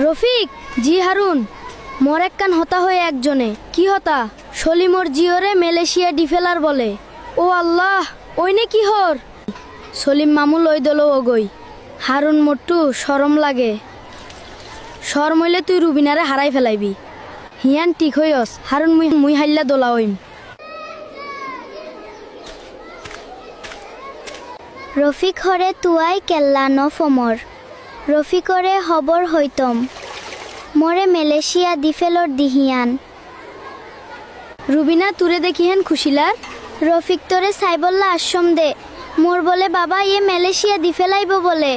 রফিক জি হারুন মোর একখান হতা হয়ে একজনে কি হতা সলিমর জিওরে মালয়েশিয়া ডিফেলার বলে ও আল্লাহ ওইনে কি হর সলিম মামু লই দল ওগই হারুন মোট্টু শরম লাগে শরম হইলে তুই রুবিনারে হারাই ফেলাইবি হিয়ান ঠিক হইস হারুন মুই হাইল্লা দোলা হইম রফিক হরে তুয়াই কেল্লা নফমর রফিকরে হবর হইতম মরে মালয়েশিয়া দিফেলর দিহিয়ান রুবিনা তুরে দেখিহেন খুশিলার রফিক তোরে সাইবল্লা আশ্রম দে মোর বলে বাবা ইয়ে মালয়েশিয়া দিফেলাইব বলে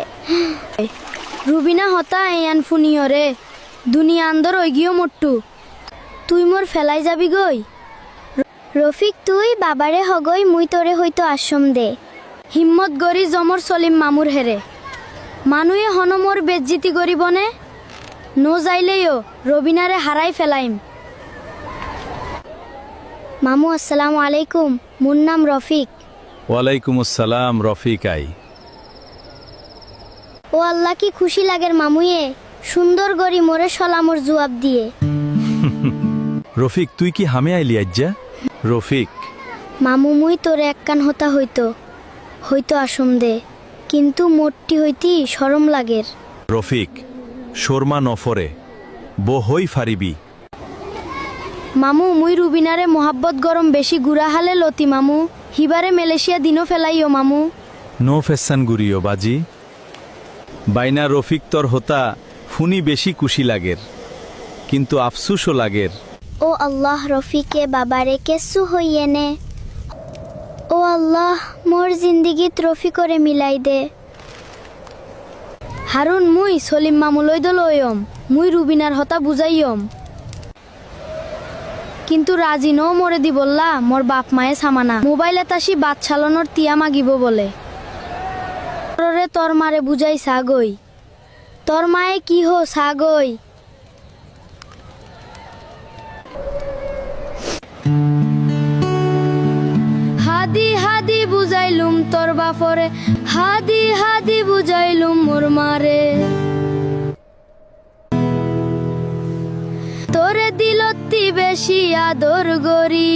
রুবিনা হতা এয়ান ফুনিয়রে দুনিয়া আন্দর ওইগিও মোট্টু তুই মোর ফেলাই যাবি গই রফিক তুই বাবারে হগই মুই তোরে হইতো আশ্রম দে হিম্মত গরি জমর সলিম মামুর হেরে মানুয়ে হনমোর বেজ্জিতি গরিবনে নো যাইলেও রবিনারে হারাই ফেলাইম মামু আসসালামু আলাইকুম মোর নাম রফিক ওয়ালাইকুম আসসালাম রফিক আই ও আল্লাহ কি খুশি লাগের মামুয়ে সুন্দর গরি মোরে সলামর জবাব দিয়ে রফিক তুই কি হামে আইলি আজ্জা রফিক মামু মুই তোরে একখান হতা হইতো আশ্রম দে কিন্তু মোটটি হইতি শরম লাগের রফিক শর্মা নফরে বহই ফারিবি মামু মুই রুবিনারে মোহাব্বত গরম বেশি গুড়া হালে লতি মামু হিবারে মালয়েশিয়া দিনও ফেলাইও মামু নো ফেসান গুরিও বাজি বাইনা রফিক তোর হতা ফুনি বেশি খুশি লাগের কিন্তু আফসুসও লাগের ও আল্লাহ রফিকে বাবারে কেসু হইয়েনে ও আল্লাহ মোর জিন্দিগিত রফিকরে মিলাই দে হারুন মুই সলিম মামু লই দলয়ম মুই রুবিনার হতা বুঝাইয়ম কিন্তু রাজি নও মরে দি বললা মোর বাপ মায়ে সামানা মোবাইলে তাসি বাদ ছালনোর তিয়া মাগিব বলে রে তোর মারে বুঝাই সাগই তোর মায়ে কি হো সাগই হাদি হাদি বুঝাইলুম তোর বাপরে হাদি হাদি বুঝাইলুম মোর মারে তোরে দিলতি বেশি আদর গরি